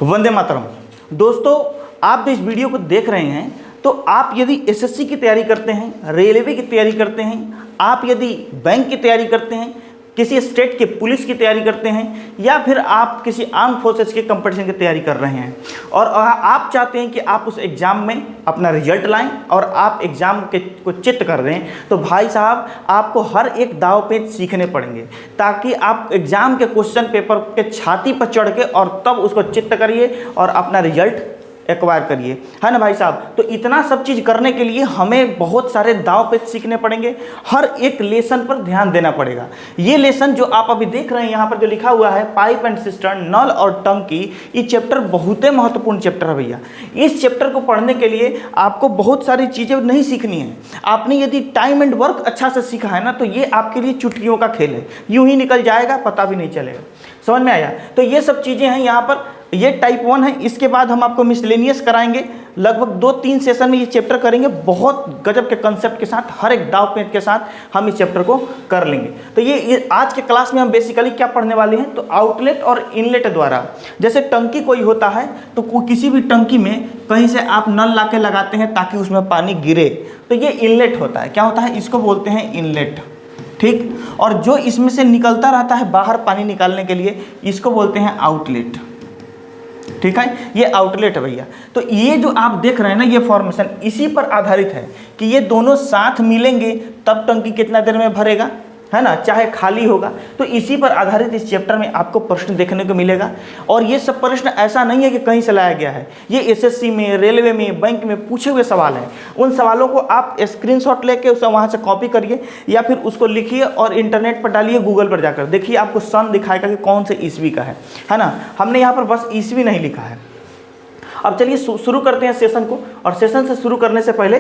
वंदे मातरम। दोस्तों, आप जो इस वीडियो को देख रहे हैं, तो आप यदि एसएससी की तैयारी करते हैं, रेलवे की तैयारी करते हैं, आप यदि बैंक की तैयारी करते हैं, किसी स्टेट के पुलिस की तैयारी करते हैं, या फिर आप किसी आर्म फोर्सेस के कंपटीशन की तैयारी कर रहे हैं और आप चाहते हैं कि आप उस एग्ज़ाम में अपना रिजल्ट लाएं और आप एग्ज़ाम को चित्त कर दें, तो भाई साहब आपको हर एक दाव पेच सीखने पड़ेंगे ताकि आप एग्ज़ाम के क्वेश्चन पेपर के छाती पर चढ़ के और तब उसको चित्त करिए और अपना रिजल्ट एक्वायर करिए, है ना भाई साहब। तो इतना सब चीज़ करने के लिए हमें बहुत सारे दाव पेच सीखने पड़ेंगे, हर एक लेसन पर ध्यान देना पड़ेगा। ये लेसन जो आप अभी देख रहे हैं यहाँ पर जो लिखा हुआ है पाइप एंड सिस्टर्न, नल और टंकी, ये चैप्टर बहुत ही महत्वपूर्ण चैप्टर है भैया। इस चैप्टर को पढ़ने के लिए आपको बहुत सारी चीज़ें नहीं सीखनी है। आपने यदि टाइम एंड वर्क अच्छा से सीखा है ना, तो ये आपके लिए चुटकियों का खेल है, यूं ही निकल जाएगा, पता भी नहीं चलेगा। समझ में आया? तो ये सब चीज़ें हैं यहाँ पर, ये टाइप 1 है। इसके बाद हम आपको मिसलेनियस कराएंगे, लगभग 2-3 सेशन में ये चैप्टर करेंगे, बहुत गजब के कंसेप्ट के साथ, हर एक दाव पेच के साथ हम इस चैप्टर को कर लेंगे। तो ये आज के क्लास में हम बेसिकली क्या पढ़ने वाले हैं, तो आउटलेट और इनलेट द्वारा, जैसे टंकी कोई होता है तो किसी भी टंकी में कहीं से आप नल ला के लगाते हैं ताकि उसमें पानी गिरे, तो ये इनलेट होता है। क्या होता है? इसको बोलते हैं इनलेट, ठीक। और जो इसमें से निकलता रहता है बाहर पानी निकालने के लिए, इसको बोलते हैं आउटलेट, ठीक है। ये आउटलेट है भैया। तो ये जो आप देख रहे हैं ना, ये फॉर्मेशन इसी पर आधारित है कि ये दोनों साथ मिलेंगे तब टंकी कितना देर में भरेगा, है ना, चाहे खाली होगा। तो इसी पर आधारित इस चैप्टर में आपको प्रश्न देखने को मिलेगा। और ये सब प्रश्न ऐसा नहीं है कि कहीं से लाया गया है, ये एसएससी में, रेलवे में, बैंक में पूछे हुए सवाल हैं। उन सवालों को आप स्क्रीनशॉट लेके उसे वहाँ से कॉपी करिए या फिर उसको लिखिए और इंटरनेट पर डालिए, गूगल पर जाकर देखिए, आपको सन दिखाएगा कि कौन से ईस्वी का है ना। हमने यहाँ पर बस ईस्वी नहीं लिखा है। अब चलिए शुरू करते हैं सेशन को। और सेशन से शुरू करने से पहले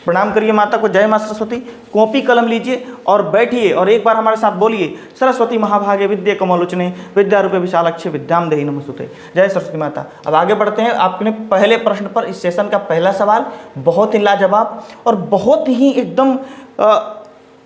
प्रणाम करिए माता को, जय माँ सरस्वती। कॉपी कलम लीजिए और बैठिए और एक बार हमारे साथ बोलिए, सरस्वती महाभागे विद्या कमलोचने विद्या रूपे विशालाक्षी विद्याम देहि नमस्तुते। जय सरस्वती माता। अब आगे बढ़ते हैं। आपने पहले प्रश्न पर, इस सेशन का पहला सवाल बहुत ही लाजवाब और बहुत ही एकदम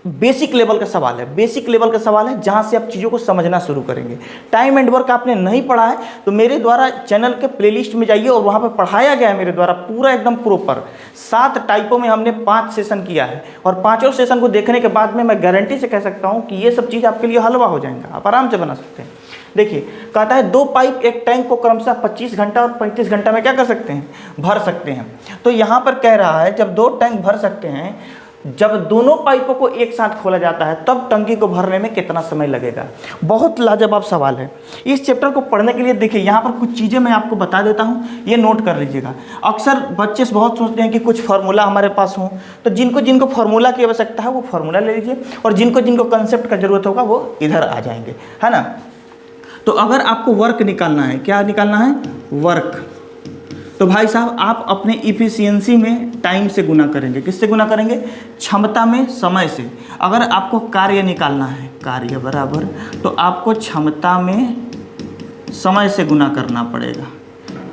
बेसिक लेवल का सवाल है। बेसिक लेवल का सवाल है जहाँ से आप चीज़ों को समझना शुरू करेंगे। टाइम एंड वर्क आपने नहीं पढ़ा है तो मेरे द्वारा चैनल के प्लेलिस्ट में जाइए और वहाँ पर पढ़ाया गया है मेरे द्वारा पूरा एकदम प्रॉपर। 7 टाइपों में हमने 5 सेशन किया है और 5 सेशन को देखने के बाद में मैं गारंटी से कह सकता हूँ कि ये सब चीज़ आपके लिए हलवा हो जाएगा, आप आराम से बना सकते हैं। देखिए, कहता है 2 पाइप एक टैंक को क्रमशः 25 घंटा और 35 घंटा में क्या कर सकते हैं, भर सकते हैं। तो यहाँ पर कह रहा है जब 2 टैंक भर सकते हैं, जब दोनों पाइपों को एक साथ खोला जाता है तब टंकी को भरने में कितना समय लगेगा। बहुत लाजवाब सवाल है। इस चैप्टर को पढ़ने के लिए देखिए यहाँ पर कुछ चीज़ें मैं आपको बता देता हूँ, ये नोट कर लीजिएगा। अक्सर बच्चे बहुत सोचते हैं कि कुछ फार्मूला हमारे पास हो, तो जिनको जिनको फार्मूला की आवश्यकता है वो फार्मूला ले लीजिए और जिनको जिनको कंसेप्ट का जरूरत होगा वो इधर आ जाएंगे, है ना। तो अगर आपको वर्क निकालना है, क्या निकालना है, वर्क, तो भाई साहब आप अपने इफिशियंसी में टाइम से गुना करेंगे। किससे गुना करेंगे? क्षमता में समय से। अगर आपको कार्य निकालना है, कार्य बराबर, तो आपको क्षमता में समय से गुना करना पड़ेगा।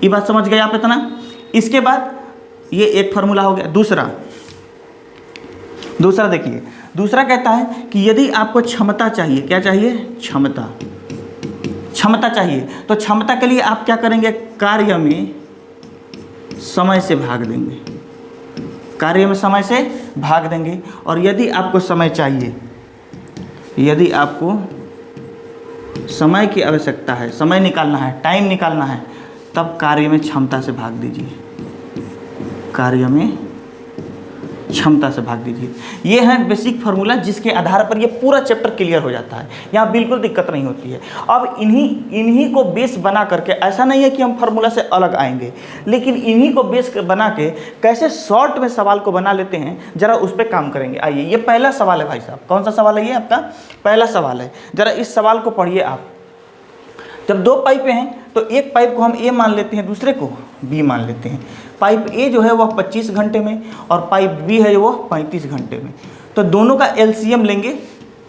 ये बात समझ गए आप इतना? इसके बाद ये एक फार्मूला हो गया। दूसरा देखिए, दूसरा कहता है कि यदि आपको क्षमता चाहिए, क्या चाहिए, क्षमता चाहिए, तो क्षमता के लिए आप क्या करेंगे, कार्य में समय से भाग देंगे, कार्य में समय से भाग देंगे। और यदि आपको समय चाहिए, यदि आपको समय की आवश्यकता है, समय निकालना है, टाइम निकालना है, तब कार्य में क्षमता से भाग दीजिए, कार्य में क्षमता से भाग दीजिए। ये है बेसिक फार्मूला जिसके आधार पर ये पूरा चैप्टर क्लियर हो जाता है। यहाँ बिल्कुल दिक्कत नहीं होती है। अब इन्हीं को बेस बना करके, ऐसा नहीं है कि हम फार्मूला से अलग आएंगे, लेकिन इन्हीं को बेस बना के कैसे शॉर्ट में सवाल को बना लेते हैं, जरा उस पर काम करेंगे। आइए, ये पहला सवाल है भाई साहब। कौन सा सवाल है ये? आपका पहला सवाल है। जरा इस सवाल को पढ़िए आप। जब 2 पाइपें हैं तो एक पाइप को हम ए मान लेते हैं, दूसरे को बी मान लेते हैं। पाइप ए जो है वह 25 घंटे में और पाइप बी है वो 35 घंटे में। तो दोनों का एलसीएम लेंगे।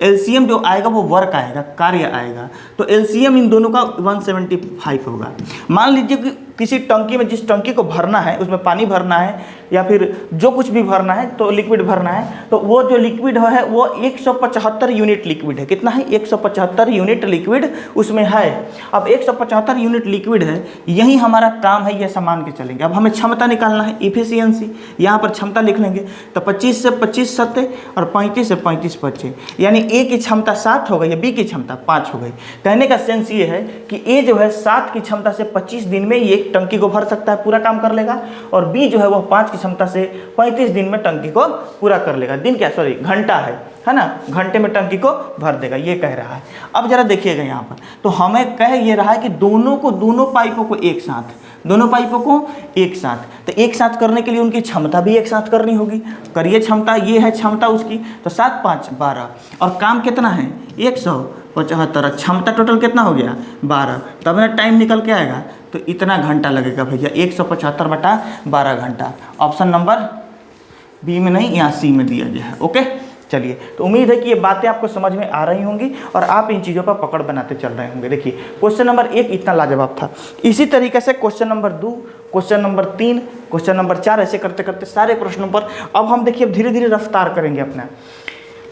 एलसीएम जो आएगा वो वर्क आएगा, कार्य आएगा। तो एलसीएम इन दोनों का 175 होगा। मान लीजिए कि किसी टंकी में, जिस टंकी को भरना है उसमें पानी भरना है या फिर जो कुछ भी भरना है तो लिक्विड भरना है, तो वो जो लिक्विड है वो 175 यूनिट लिक्विड है। कितना है? 175 यूनिट लिक्विड उसमें है। अब 175 यूनिट लिक्विड है, यही हमारा काम है, ये सामान के चलेंगे। अब हमें क्षमता निकालना है, इफिशियंसी। यहाँ पर क्षमता लिख लेंगे, तो 25 से 25 सत्ते और 35 से 35 बच्चे, यानी ए की क्षमता 7 हो गई, बी की क्षमता 5 हो गई। कहने का सेंस ये है कि ए जो है 7 की क्षमता से 25 दिन में ये टंकी को भर सकता है, पूरा काम कर लेगा, और बी जो है वो 5 की क्षमता से 35 दिन में टंकी को पूरा कर लेगा। दिन क्या, सॉरी घंटा है ना, घंटे में टंकी को भर देगा, ये कह रहा है। अब जरा देखिएगा यहाँ पर, तो हमें कह ये रहा है कि दोनों पाइपों को एक साथ, दोनों पाइपों को एक साथ, तो एक साथ करने के लिए उनकी क्षमता भी एक साथ करनी होगी। करिए क्षमता, ये है क्षमता उसकी, तो 7 5 12, और काम कितना है 175, क्षमता टोटल कितना हो गया 12, तब ना टाइम निकल के आएगा, तो इतना घंटा लगेगा भैया, 175/12 घंटा। ऑप्शन नंबर बी में नहीं, यहाँ सी में दिया गया है। ओके, चलिए, तो उम्मीद है कि ये बातें आपको समझ में आ रही होंगी और आप इन चीज़ों पर पकड़ बनाते चल रहे होंगे। देखिए, क्वेश्चन नंबर 1 इतना लाजवाब था। इसी तरीके से question number 2, question number 3, question number 4, ऐसे करते करते सारे प्रश्नों पर अब हम देखिए धीरे धीरे रफ्तार करेंगे अपना।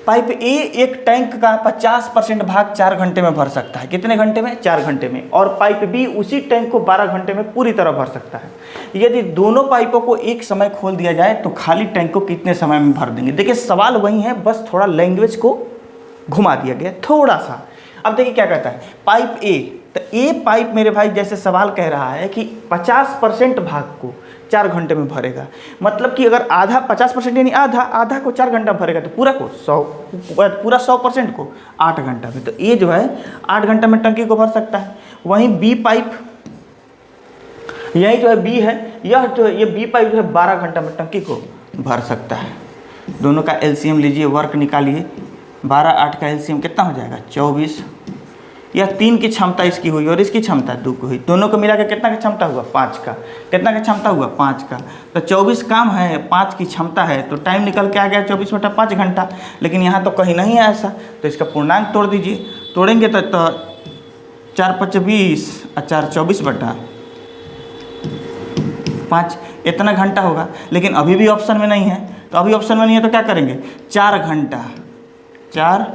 पाइप ए एक टैंक का 50% भाग 4 घंटे में भर सकता है। कितने घंटे में? 4 घंटे में। और पाइप बी उसी टैंक को 12 घंटे में पूरी तरह भर सकता है। यदि दोनों पाइपों को एक समय खोल दिया जाए तो खाली टैंक को कितने समय में भर देंगे? देखिए, सवाल वही है, बस थोड़ा लैंग्वेज को घुमा दिया गया थोड़ा सा। अब देखिए क्या कहता है, पाइप ए, तो ए पाइप मेरे भाई जैसे सवाल कह रहा है कि 50% भाग को 4 घंटे में भरेगा, मतलब कि अगर आधा 50% यानी आधा को 4 घंटा भरेगा, तो पूरा 100% को 8 घंटा में, तो ये जो है 8 घंटा में टंकी को भर सकता है। वहीं बी पाइप, यही जो है बी है, यह जो है ये बी पाइप जो है 12 घंटा में टंकी को भर सकता है। दोनों का एलसीएम लीजिए, वर्क निकालिए, 12 8 का एलसीएम कितना हो जाएगा 24। यह 3 की क्षमता इसकी हुई और इसकी क्षमता 2 की हुई, दोनों को मिला के कितना का क्षमता हुआ 5 का। कितना का क्षमता हुआ 5 का, तो 24 काम है, 5 की क्षमता है, तो टाइम निकल के आ गया 24/5 घंटा। लेकिन यहाँ तो कहीं नहीं है ऐसा, तो इसका पूर्णांक तोड़ दीजिए, तोड़ेंगे तो 4 5 20 और 4 24/5, इतना घंटा होगा। लेकिन अभी भी ऑप्शन में नहीं है, तो अभी ऑप्शन में नहीं है तो क्या करेंगे 4 घंटा, 4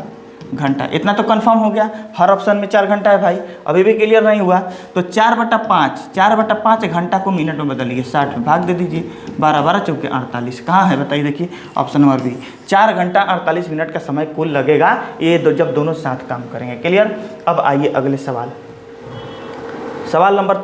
घंटा, इतना तो कंफर्म हो गया, हर ऑप्शन में 4 घंटा है भाई। अभी भी क्लियर नहीं हुआ, तो 4/5 घंटा को मिनट में बदलिए, 60 में भाग दे दीजिए, 12 12 चौके 48, कहाँ है बताइए। देखिए ऑप्शन नंबर बी, 4 घंटा 48 मिनट का समय कुल लगेगा ये जब दोनों साथ काम करेंगे। क्लियर। अब आइए अगले सवाल नंबर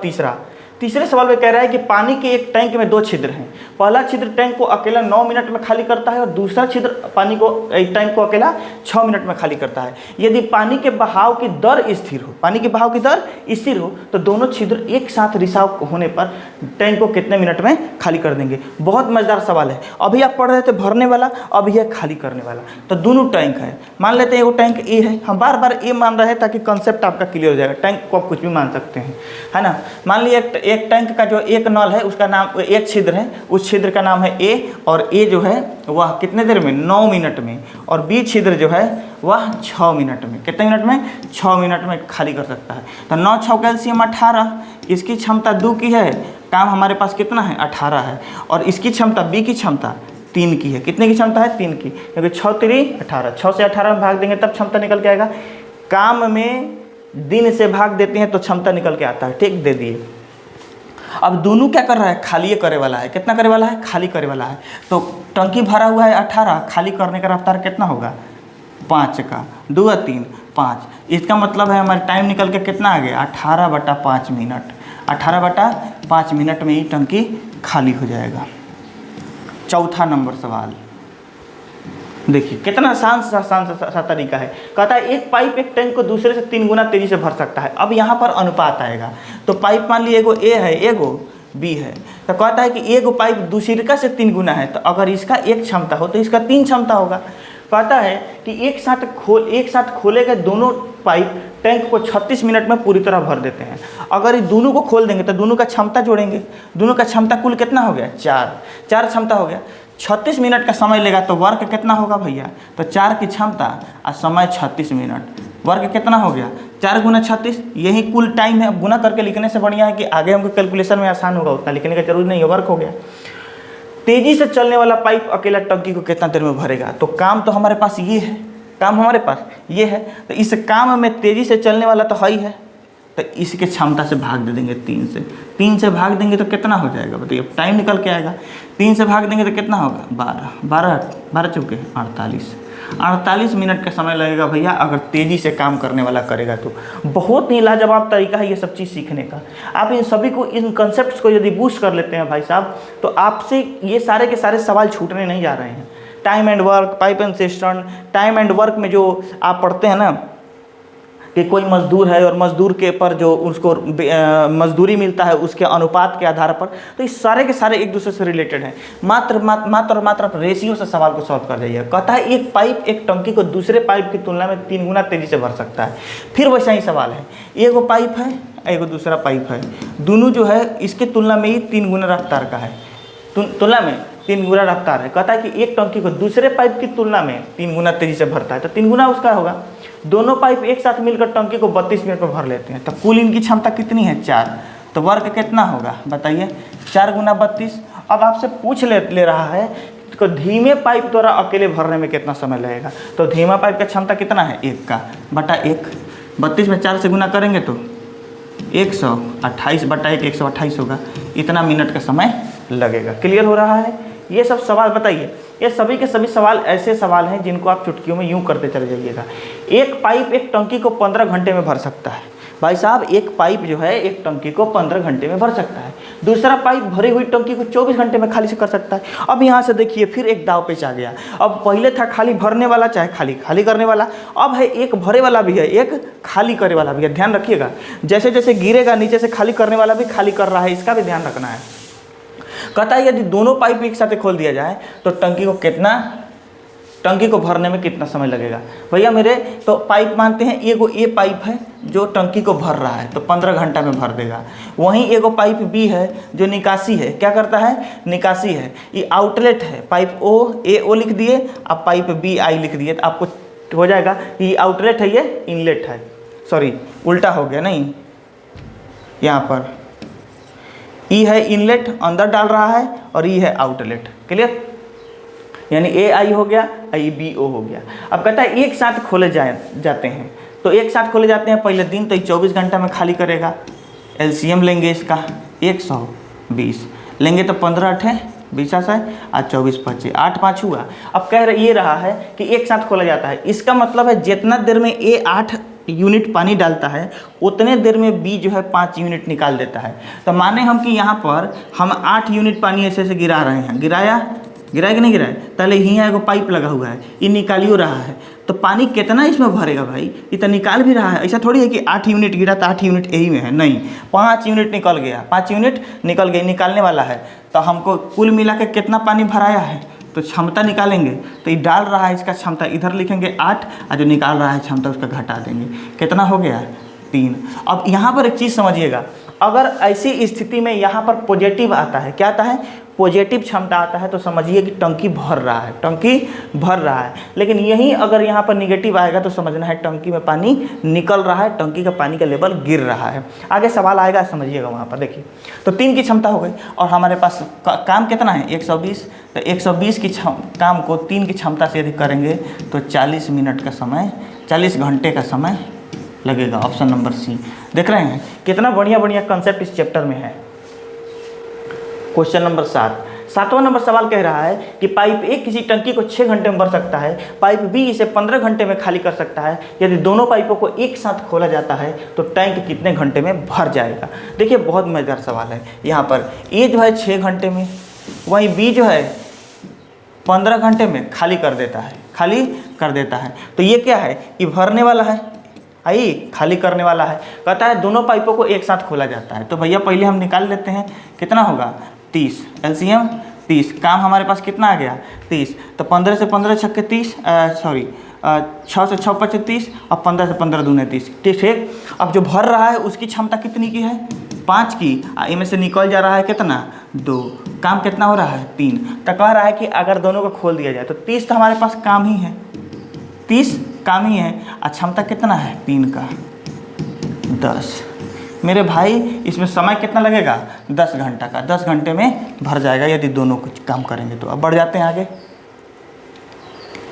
तीसरे सवाल में कह रहा है कि पानी के एक टैंक में 2 छिद्र हैं। पहला छिद्र टैंक को अकेला 9 मिनट में खाली करता है और दूसरा छिद्र टैंक को अकेला 6 मिनट में खाली करता है। यदि पानी के बहाव की दर स्थिर हो, पानी के बहाव की दर स्थिर हो, तो दोनों छिद्र एक साथ रिसाव होने पर टैंक को कितने मिनट में खाली कर देंगे? बहुत मजेदार सवाल है। अभी आप पढ़ रहे थे भरने वाला, अभी है खाली करने वाला। तो दोनों टैंक है, मान लेते हैं वो टैंक ए है, हम बार बार ए मान रहे हैं ताकि कंसेप्ट आपका क्लियर हो जाएगा। टैंक को आप कुछ भी मान सकते हैं, है ना। मान लीजिए एक टैंक का जो एक नल है उसका नाम, एक छिद्र है, उस छिद्र का नाम है ए, और ए जो है वह कितने देर में 9 मिनट में, और बी छिद्र जो है वह 6 मिनट में। कितने मिनट में? 6 मिनट में खाली कर सकता है। तो 9 6 का एलसीएम 18, इसकी क्षमता 2 की है, काम हमारे पास कितना है 18 है, और इसकी क्षमता बी की क्षमता 3 की है। कितने की क्षमता है? 3 की, क्योंकि 6 3 18, 6 से 18 में भाग देंगे तब क्षमता निकल के आएगा। काम में दिन से भाग देते हैं तो क्षमता निकल के आता है। ठीक, दे दिए। अब दोनों क्या कर रहा है? खाली करे वाला है। कितना करे वाला है? खाली करे वाला है। तो टंकी भरा हुआ है 18, खाली करने का रफ्तार कितना होगा 5 का, 2 3 5। इसका मतलब है हमारे टाइम निकल के कितना आ गया 18/5 मिनट। 18/5 मिनट में ही टंकी खाली हो जाएगा। चौथा नंबर सवाल देखिए, कितना आसान सा तरीका है। कहता है एक पाइप एक टैंक को दूसरे से 3 गुना तेजी से भर सकता है। अब यहाँ पर अनुपात आएगा, तो पाइप मान लीजिए एगो ए है, एगो बी है, तो कहता है कि एगो पाइप दूसरे से 3 गुना है, तो अगर इसका 1 क्षमता हो तो इसका 3 क्षमता होगा। कहता है कि एक साथ खोले गए दोनों पाइप टैंक को 36 मिनट में पूरी तरह भर देते हैं। अगर ये दोनों को खोल देंगे तो दोनों का क्षमता जोड़ेंगे, दोनों का क्षमता कुल कितना हो गया 4 क्षमता हो गया। 36 मिनट का समय लेगा, तो वर्क कितना होगा भैया? तो 4 की क्षमता और समय 36 मिनट, वर्क कितना हो गया 4 गुना 36, यही कुल टाइम है। अब गुना करके लिखने से बढ़िया है कि आगे हमको कैलकुलेशन में आसान होगा, उतना लिखने का जरूरी नहीं है, वर्क हो गया। तेजी से चलने वाला पाइप अकेला टंकी को कितना देर में भरेगा? तो काम तो हमारे पास ये है, काम हमारे पास ये है, तो इस काम में तेजी से चलने वाला तो ही है, तो इसके क्षमता से भाग दे देंगे 3 से। 3 से भाग देंगे तो कितना हो जाएगा बताइए? अब टाइम निकल के आएगा। 3 से भाग देंगे तो कितना होगा 12 चुके 48 मिनट का समय लगेगा भैया, अगर तेज़ी से काम करने वाला करेगा तो। बहुत ही लाजवाब तरीका है ये सब चीज़ सीखने का। आप इन सभी को, इन कंसेप्ट को यदि बूस्ट कर लेते हैं भाई साहब, तो आपसे ये सारे के सारे सवाल छूटने नहीं जा रहे हैं। Time and work, pipe and system, time and work में जो आप पढ़ते हैं ना कि कोई मजदूर है और मजदूर के पर जो उसको मजदूरी मिलता है उसके अनुपात के आधार पर, तो इस सारे के सारे एक दूसरे से रिलेटेड हैं। मात्र आप रेशियो से सवाल को सॉल्व कर जाइए। कहता है एक पाइप एक टंकी को दूसरे पाइप की तुलना में 3 गुना तेजी से भर सकता है। फिर वैसा ही सवाल है, एगो पाइप है एगो दूसरा पाइप है, दोनों जो है इसके तुलना में ही 3 गुना रफ्तार का है, तुलना में 3 गुना रफ्तार है। कहता है कि एक टंकी को दूसरे पाइप की तुलना में 3 गुना तेजी से भरता है, तो 3 गुना उसका होगा। दोनों पाइप एक साथ मिलकर टंकी को 32 मिनट में भर लेते हैं, तो कुल इनकी क्षमता कितनी है 4, तो वर्क कितना होगा बताइए? 4 गुना 32। अब आपसे पूछ ले रहा है तो धीमे पाइप द्वारा अकेले भरने में कितना समय लगेगा, तो धीमा पाइप का क्षमता कितना है 1 का बटा 1, 32 में 4 से गुना करेंगे तो 128 बटा 1 128 होगा, इतना मिनट का समय लगेगा। क्लियर हो रहा है? ये सब सवाल बताइए, ये सभी के सभी सवाल ऐसे सवाल हैं जिनको आप चुटकियों में यूं करते चले जाइएगा। एक पाइप एक टंकी को 15 घंटे में भर सकता है। भाई साहब एक पाइप जो है एक टंकी को 15 घंटे में भर सकता है, दूसरा पाइप भरी हुई टंकी को 24 घंटे में खाली से कर सकता है। अब यहाँ से देखिए फिर एक दाव पेच आ गया। अब पहले था खाली भरने वाला चाहे खाली करने वाला, अब है एक भरे वाला भी है एक खाली करे वाला भी है। ध्यान रखिएगा, जैसे जैसे गिरेगा नीचे से खाली करने वाला भी खाली कर रहा है, इसका भी ध्यान रखना है। कहता है यदि दोनों पाइप एक साथ खोल दिया जाए तो टंकी को भरने में कितना समय लगेगा? भैया मेरे तो पाइप मानते हैं एगो ए पाइप है जो टंकी को भर रहा है तो 15 घंटा में भर देगा। वहीं एगो पाइप बी है जो निकासी है, क्या करता है? निकासी है। ये आउटलेट है, पाइप ओ लिख दिए, अब पाइप बी आई लिख दिए, तो आपको हो जाएगा ये आउटलेट है ये इनलेट है, सॉरी उल्टा हो गया, नहीं यहाँ पर ई है इनलेट अंदर डाल रहा है और ई है आउटलेट। क्लियर? यानी ए आई हो गया आई बी ओ हो गया। अब कहता है एक साथ खोले जाते हैं, तो एक साथ खोले जाते हैं पहले दिन, तो ये 24 घंटा में खाली करेगा। एलसीएम लेंगे इसका 120 लेंगे तो 15 8 20 है और 24 25 8 5 हुआ। अब कह रहे ये रहा है कि एक साथ खोला जाता है, इसका मतलब है जितना देर में ए 8 यूनिट पानी डालता है उतने देर में बी जो है 5 यूनिट निकाल देता है। तो माने हम कि यहाँ पर हम 8 यूनिट पानी ऐसे गिरा रहे हैं, गिराया कि नहीं गिराया? पहले यहाँ एगो पाइप लगा हुआ है, ये निकालियो रहा है, तो पानी कितना इसमें भरेगा भाई? ये तो निकाल भी रहा है। ऐसा थोड़ी है कि 8 यूनिट गिरा तो 8 यूनिट यही में है, नहीं, 5 यूनिट निकल गया, 5 यूनिट निकल गई, निकालने वाला है। तो हमको कुल मिला के कितना पानी भराया है तो क्षमता निकालेंगे, तो ये डाल रहा है इसका क्षमता इधर लिखेंगे 8 और जो निकाल रहा है क्षमता उसका घटा देंगे, कितना हो गया 3। अब यहाँ पर एक चीज़ समझिएगा, अगर ऐसी स्थिति में यहाँ पर पॉजिटिव आता है, क्या आता है? पॉजिटिव क्षमता आता है, तो समझिए कि टंकी भर रहा है। लेकिन यहीं अगर यहाँ पर निगेटिव आएगा तो समझना है टंकी में पानी निकल रहा है, टंकी का पानी का लेवल गिर रहा है। आगे सवाल आएगा, समझिएगा वहाँ पर। देखिए तो 3 की क्षमता हो गई और हमारे पास काम कितना है 120, तो 120 की काम को 3 की क्षमता से यदि करेंगे तो 40 मिनट का समय, 40 घंटे का समय लगेगा। Option number C. देख रहे हैं कितना बढ़िया कंसेप्ट इस चैप्टर में है। क्वेश्चन नंबर 7वां नंबर सवाल कह रहा है कि पाइप ए किसी टंकी को 6 घंटे में भर सकता है, पाइप बी इसे 15 घंटे में खाली कर सकता है। यदि दोनों पाइपों को एक साथ खोला जाता है तो टैंक कितने घंटे में भर जाएगा? देखिए बहुत मज़ेदार सवाल है। यहाँ पर ए जो है 6 घंटे में, वहीं बी जो है 15 घंटे में खाली कर देता है। तो ये क्या है? ये भरने वाला है, आई खाली करने वाला है। कहता है दोनों पाइपों को एक साथ खोला जाता है, तो भैया पहले हम निकाल लेते हैं कितना होगा 30, एलसीएम 30। काम हमारे पास कितना आ गया 30, तो 15 से 15 छक्के 30, 6 से 6 पचे 30 और 15 से 15 दूने 30। ठीक। अब जो भर रहा है उसकी क्षमता कितनी की है? 5 की। इनमें से निकल जा रहा है कितना 2। काम कितना हो रहा है 3। तो कह रहा है कि अगर दोनों को खोल दिया जाए तो 30 तो हमारे पास काम ही है, 30 काम ही है। क्षमता कितना है पिन का 10। मेरे भाई इसमें समय कितना लगेगा 10 घंटा का। 10 घंटे में भर जाएगा यदि दोनों कुछ काम करेंगे तो। अब बढ़ जाते हैं आगे।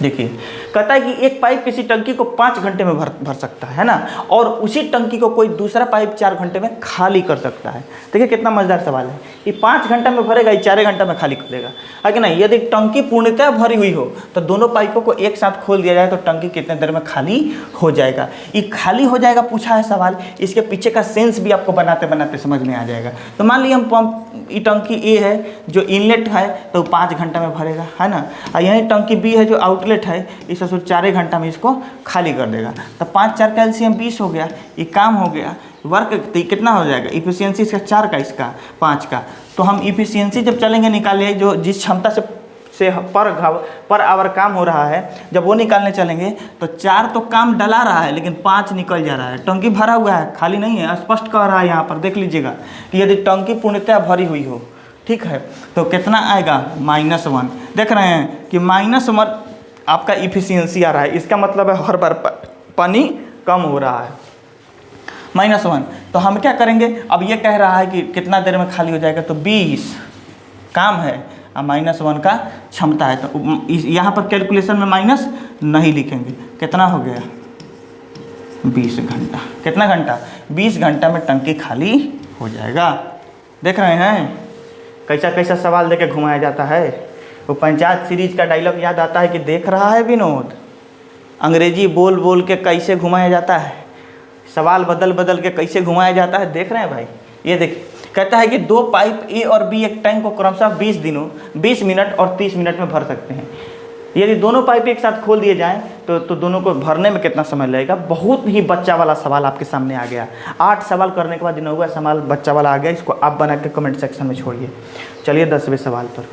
देखिए कहता है कि एक पाइप किसी टंकी को 5 घंटे में भर सकता है ना, और उसी टंकी को कोई दूसरा पाइप 4 घंटे में खाली कर सकता है। देखिए कितना मजेदार सवाल है। ये 5 घंटा में भरेगा, ये 4 घंटा में खाली कर देगा, है कि नहीं। यदि टंकी पूर्णतः भरी हुई हो तो दोनों पाइपों को एक साथ खोल दिया जाए तो टंकी कितने देर में खाली हो जाएगा। ये खाली हो जाएगा पूछा है सवाल, इसके पीछे का सेंस भी आपको बनाते बनाते समझ में आ जाएगा। तो मान लीजिए हम पंप, ये टंकी ए है जो इनलेट है तो 5 घंटा में भरेगा, है ना, और यही टंकी बी है जो आउटलेट है, इस 4 घंटा में इसको खाली कर देगा। तो 5 4 कैल्शियम 20 हो गया, ये काम हो गया। वर्क कितना हो जाएगा इफिशियंसी इसका 4 का, इसका 5 का। तो हम इफिशियंसी जब चलेंगे निकाले जो जिस क्षमता से पर आवर काम हो रहा है, जब वो निकालने चलेंगे तो 4 तो काम डला रहा है लेकिन 5 निकल जा रहा है। टंकी भरा हुआ है, खाली नहीं है, स्पष्ट कह रहा है यहाँ पर, देख लीजिएगा कि यदि टंकी पूर्णतः भरी हुई हो, ठीक है, तो कितना आएगा -1। देख रहे हैं कि -1 आपका इफिशियंसी आ रहा है, इसका मतलब है हर बार पानी कम हो रहा है, -1। तो हम क्या करेंगे, अब ये कह रहा है कि कितना देर में खाली हो जाएगा, तो 20 काम है और -1 का क्षमता है। तो यहाँ पर कैलकुलेशन में माइनस नहीं लिखेंगे। कितना हो गया 20 घंटा। कितना घंटा 20 घंटा में टंकी खाली हो जाएगा। देख रहे हैं कैसा कैसा सवाल देके घुमाया जाता है। वो पंचायत सीरीज का डायलॉग याद आता है कि देख रहा है विनोद, अंग्रेजी बोल बोल के कैसे घुमाया जाता है, सवाल बदल बदल के कैसे घुमाया जाता है। देख रहे हैं भाई, ये देखिए कहता है कि 2 पाइप ए और बी एक टैंक को क्रमशः 20 मिनट और 30 मिनट में भर सकते हैं। यदि दोनों पाइप एक साथ खोल दिए जाएं तो दोनों को भरने में कितना समय लगेगा। बहुत ही बच्चा वाला सवाल आपके सामने आ गया। 8 सवाल करने के बाद इन हुआ सवाल बच्चा वाला आ गया। इसको आप बना के कमेंट सेक्शन में छोड़िए। चलिए 10वें सवाल पर।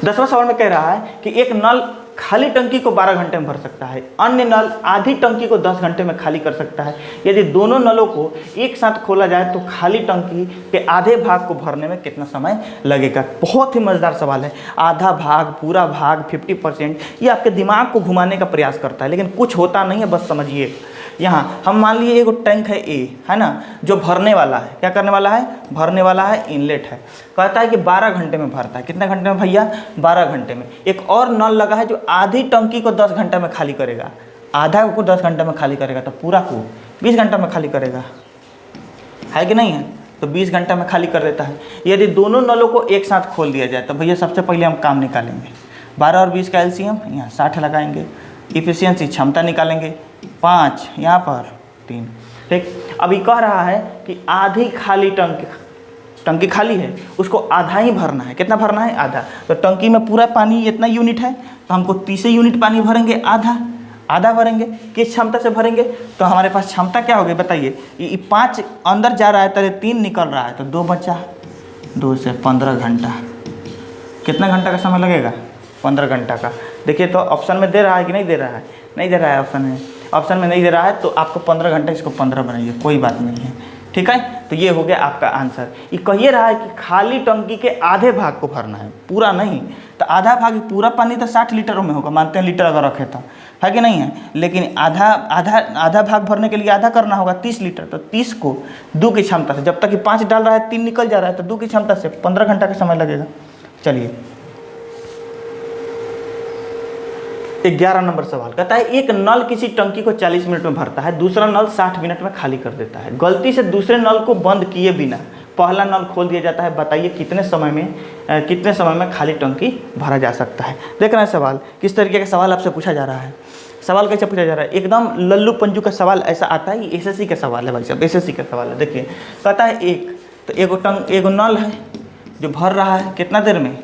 10वां सवाल में कह रहा है कि एक नल खाली टंकी को 12 घंटे में भर सकता है, अन्य नल आधी टंकी को 10 घंटे में खाली कर सकता है। यदि दोनों नलों को एक साथ खोला जाए तो खाली टंकी के आधे भाग को भरने में कितना समय लगेगा। बहुत ही मज़ेदार सवाल है। आधा भाग, पूरा भाग, 50%, ये आपके दिमाग को घुमाने का प्रयास करता है लेकिन कुछ होता नहीं है, बस समझिए। यहाँ हम मान लिए एक टैंक है ए, है ना, जो भरने वाला है। क्या करने वाला है, भरने वाला है, इनलेट है। कहता है कि 12 घंटे में भरता है। कितने घंटे में भैया 12 घंटे में। एक और नल लगा है जो आधी टंकी को 10 घंटे में खाली करेगा। आधा को 10 घंटे में खाली करेगा तो पूरा को 20 घंटे में खाली करेगा, है कि नहीं है। तो 20 घंटे में खाली कर देता है। यदि दोनों नलों को एक साथ खोल दिया जाए तो भैया सबसे पहले हम काम निकालेंगे। 12 और 20 का एलसीएम, यहाँ 60 लगाएंगे। इफिशियंसी क्षमता निकालेंगे 5, यहाँ पर 3, ठीक। अभी कह रहा है कि आधी खाली टंकी खाली है, उसको आधा ही भरना है। कितना भरना है, आधा। तो टंकी में पूरा पानी इतना यूनिट है तो हमको 30 यूनिट पानी भरेंगे, आधा भरेंगे। किस क्षमता से भरेंगे, तो हमारे पास क्षमता क्या होगी बताइए। ये 5 अंदर जा रहा है तो 3 निकल रहा है तो 2 बचा, 2 से 15 घंटा। कितना घंटा का समय लगेगा, 15 घंटा का। देखिए तो ऑप्शन में दे रहा है कि नहीं दे रहा है, नहीं दे रहा है ऑप्शन में नहीं दे रहा है तो आपको 15 घंटा, इसको 15 बनाइए, कोई बात नहीं है, ठीक है। तो ये हो गया आपका आंसर। ये कहिए रहा है कि खाली टंकी के आधे भाग को भरना है, पूरा नहीं। तो आधा भाग, पूरा पानी तो 60 लीटरों में होगा, मानते हैं लीटर अगर रखे तो, है कि नहीं है। लेकिन आधा भाग भरने के लिए आधा करना होगा 30 लीटर। तो 30 को 2 की क्षमता से, जब तक कि 5 डाल रहा है 3 निकल जा रहा है तो 2 की क्षमता से 15 घंटा का समय लगेगा। चलिए 11 नंबर सवाल कहता है एक नल किसी टंकी को 40 मिनट में भरता है, दूसरा नल 60 मिनट में खाली कर देता है। गलती से दूसरे नल को बंद किए बिना पहला नल खोल दिया जाता है। बताइए कितने समय में खाली टंकी भरा जा सकता है। देख रहे हैं सवाल, किस तरीके का सवाल आपसे पूछा जा रहा है। सवाल कैसे पूछा जा रहा है, एकदम लल्लू पंजू का सवाल ऐसा आता है। ये एसएससी का सवाल है भाई साहब, एसएससी का सवाल है। देखिए कहता है एक नल है जो भर रहा है कितना देर में,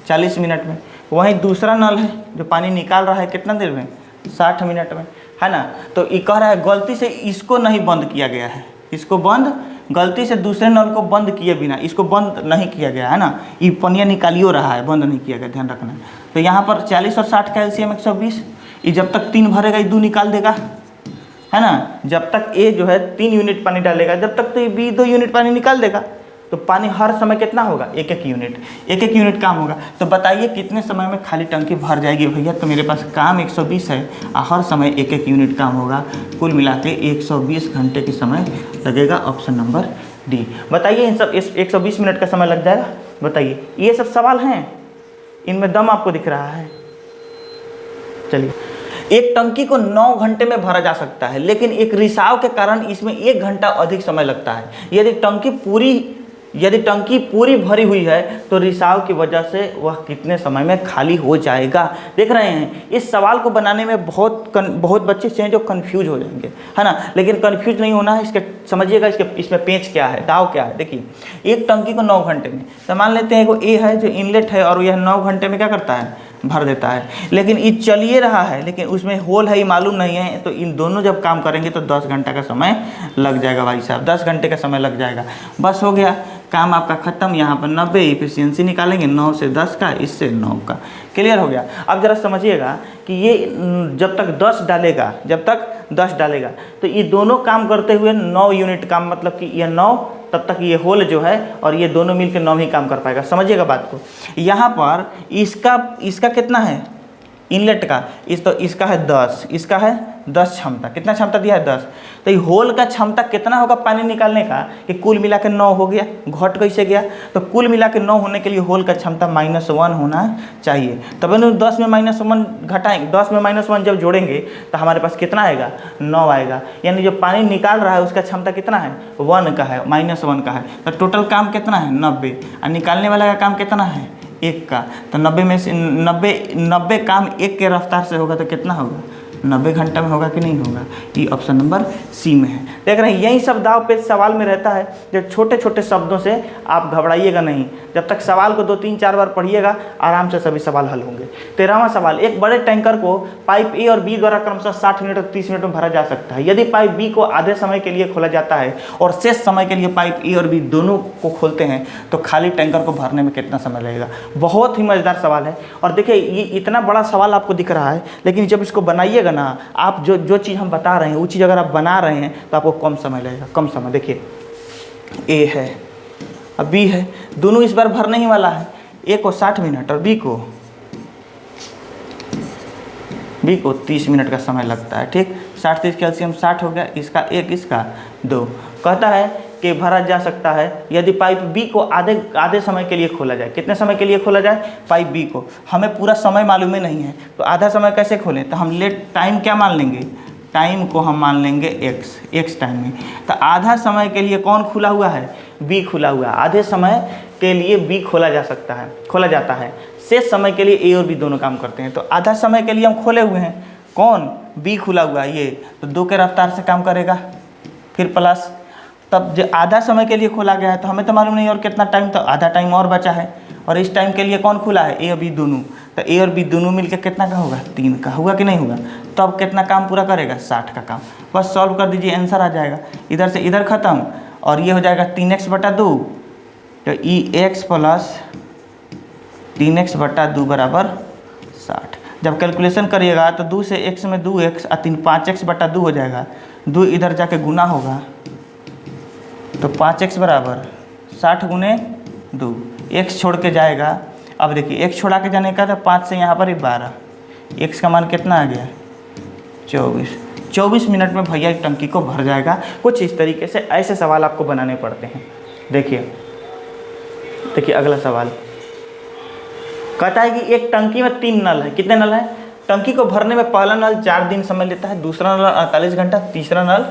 40 मिनट में। वहीं दूसरा नल है जो पानी निकाल रहा है कितना देर में, 60 मिनट में, है ना। तो ये कह रहा है गलती से इसको नहीं बंद किया गया है, इसको गलती से दूसरे नल को बंद किए बिना इसको बंद नहीं किया गया है ना। ये पनिया निकालियो रहा है, बंद नहीं किया गया, ध्यान रखना। तो यहाँ पर 40 और 60 का एलसीएम 120। ये जब तक 3 भरेगा ये 2 निकाल देगा, है ना। जब तक ए जो है 3 यूनिट पानी डालेगा जब तक तो ये बी 2 यूनिट पानी निकाल देगा, तो पानी हर समय कितना होगा, 1-1 यूनिट, 1-1 यूनिट काम होगा। तो बताइए कितने समय में खाली टंकी भर जाएगी भैया। तो मेरे पास काम 120 है और हर समय 1-1 यूनिट काम होगा, कुल मिला के 120 घंटे की समय लगेगा। Option number D. बताइए इन सब 120 मिनट का समय लग जाएगा। बताइए, ये सब सवाल हैं, इनमें दम आपको दिख रहा है। चलिए, एक टंकी को 9 घंटे में भरा जा सकता है, लेकिन एक रिसाव के कारण इसमें 1 घंटा अधिक समय लगता है। यदि टंकी पूरी भरी हुई है तो रिसाव की वजह से वह कितने समय में खाली हो जाएगा। देख रहे हैं, इस सवाल को बनाने में बहुत बच्चे हैं जो कंफ्यूज हो जाएंगे, है ना। लेकिन कंफ्यूज नहीं होना है, इसके समझिएगा इसमें पेंच क्या है, दाव क्या है। देखिए, एक टंकी को 9 घंटे में, तो मान लेते हैं वो ए है जो इनलेट है और यह 9 घंटे में क्या करता है, भर देता है। लेकिन ये चलिए रहा है, लेकिन उसमें होल है ये मालूम नहीं है, तो इन दोनों जब काम करेंगे तो 10 घंटा का समय लग जाएगा भाई साहब, 10 घंटे का समय लग जाएगा। बस हो गया काम आपका ख़त्म। यहाँ पर 90 इफिशियंसी निकालेंगे, 9 से 10 का, इससे 9 का। क्लियर हो गया। अब ज़रा समझिएगा कि ये जब तक 10 डालेगा तो ये दोनों काम करते हुए 9 यूनिट काम, मतलब कि ये 9, तब तक ये होल जो है और ये दोनों मिलकर 9 ही काम कर पाएगा। समझिएगा बात को। यहाँ पर इसका कितना है इनलेट का, इसका है 10, इसका है 10 क्षमता। कितना क्षमता दिया है, 10। तो ये होल का क्षमता कितना होगा पानी निकालने का, कि कुल मिला के 9 हो गया। घट कैसे गया, तो कुल मिला के 9 होने के लिए होल का क्षमता -1 होना चाहिए। तब 10 में -1 घटाएंगे, 10 में -1 जब जोड़ेंगे तो हमारे पास कितना आएगा, 9 आएगा। यानी जो पानी निकाल रहा है उसका क्षमता कितना है, 1 का है, -1 का है। तो टोटल काम कितना है, 90, और निकालने वाला का काम कितना है, 1 का। तो 90 में से 90 काम 1 के रफ्तार से होगा तो कितना होगा, 90 घंटा में होगा कि नहीं होगा। ये ऑप्शन नंबर सी में है। देख रहे हैं, यही सब दाव पेच सवाल में रहता है। जो छोटे छोटे शब्दों से आप घबराइएगा नहीं, जब तक सवाल को 2-3-4 बार पढ़िएगा आराम से सभी सवाल हल होंगे। 13वां सवाल, एक बड़े टैंकर को पाइप ए और बी द्वारा क्रमशः 60 मिनट और 30 मिनट में भरा जा सकता है। यदि पाइप बी को आधे समय के लिए खोला जाता है और शेष समय के लिए पाइप ए और बी दोनों को खोलते हैं तो खाली टैंकर को भरने में कितना समय लगेगा। बहुत ही मज़ेदार सवाल है। और देखिए, ये इतना बड़ा सवाल आपको दिख रहा है, लेकिन जब इसको बनाइएगा ना, आप जो चीज़ हम बता रहे हैं वो चीज़ अगर आप बना रहे हैं तो आपको कम समय लगेगा, कम समय। देखिए, ए है अब बी है, दोनों इस बार भरने ही वाला है। ए को 60 मिनट और बी को 30 मिनट का समय लगता है। ठीक, 60-30 कैल्शियम 60 हो गया, इसका 1, इसका 2। कहता है कि भरा जा सकता है यदि पाइप बी को आधे समय के लिए खोला जाए। कितने समय के लिए खोला जाए, पाइप बी को। हमें पूरा समय मालूम ही नहीं है, तो आधा समय कैसे खोलें, तो हम लेट टाइम क्या मान लेंगे, टाइम को हम मान लेंगे एक्स टाइम में। तो आधा समय के लिए कौन खुला हुआ है, बी खुला हुआ है। आधे समय के लिए बी खोला जाता है। शेष समय के लिए ए और बी दोनों काम करते हैं। तो आधा समय के लिए हम खोले हुए हैं, कौन, बी खुला हुआ है ये, तो 2 के रफ्तार से काम करेगा। फिर प्लस, तब जो आधा समय के लिए खोला गया है तो हमें तो मालूम नहीं और कितना टाइम, तो आधा टाइम और बचा है। और इस टाइम के लिए कौन खुला है, ए और बी दोनों। तो ए और बी दोनों मिलकर कितना का होगा, 3 का होगा कि नहीं होगा। तो अब कितना काम पूरा करेगा, 60 का काम। बस सॉल्व कर दीजिए, आंसर आ जाएगा। इधर से इधर ख़त्म और ये हो जाएगा 3x/2। तो EX + 3x/2 बराबर 60। जब कैलकुलेशन करिएगा तो 2 से x में 2x और 3 5x/2 हो जाएगा। 2 इधर जाके गुना होगा तो 5x बराबर 60 × 2। x छोड़ के जाएगा। अब देखिए, x छोड़ा के जाने का तो 5 से यहाँ पर ही 12, x का मान कितना आ गया, 24 मिनट में भैया टंकी को भर जाएगा। कुछ इस तरीके से ऐसे सवाल आपको बनाने पड़ते हैं। देखिए अगला सवाल कहता है कि एक टंकी में 3 नल है। कितने नल हैं, टंकी को भरने में पहला नल 4 दिन समय लेता है, दूसरा नल 48 घंटा, तीसरा नल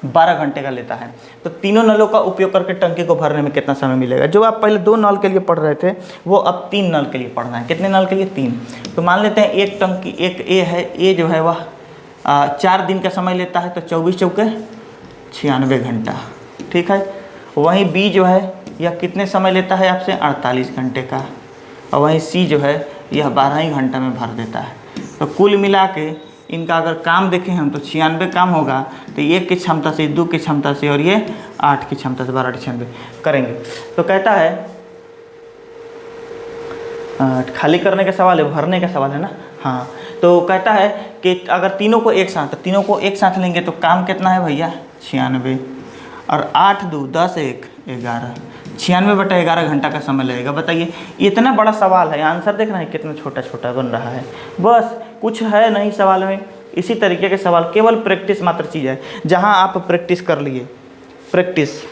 12 घंटे का लेता है। तो तीनों नलों का उपयोग करके टंकी को भरने में कितना समय मिलेगा। जो आप पहले 2 नल के लिए पढ़ रहे थे वो अब 3 नल के लिए पढ़ना है। कितने नल के लिए, 3। तो मान लेते हैं एक टंकी, एक ए है, ए जो है वह 4 दिन का समय लेता है, तो 24 चौके 96 घंटा। ठीक है, वहीं बी जो है यह कितने समय लेता है आपसे, 48 घंटे का। और वहीं सी जो है यह 12 ही घंटा में भर देता है। तो कुल मिला के इनका अगर काम देखें हम तो 96 काम होगा। तो 1 की क्षमता से, 2 की क्षमता से और ये 8 की क्षमता से 12-96 करेंगे। तो कहता है खाली करने का सवाल है, भरने का सवाल है ना। हाँ, तो कहता है कि अगर तीनों को एक साथ लेंगे तो काम कितना है भैया, 96। और 8 × 2 = 10, 1 = 11। 96/11 घंटा का समय लगेगा। बताइए, इतना बड़ा सवाल है, आंसर देख रहे हैं कितना छोटा छोटा बन रहा है, बस कुछ है नहीं सवाल में। इसी तरीके के सवाल, केवल प्रैक्टिस मात्र चीज़ है, जहाँ आप प्रैक्टिस कर लिए। प्रैक्टिस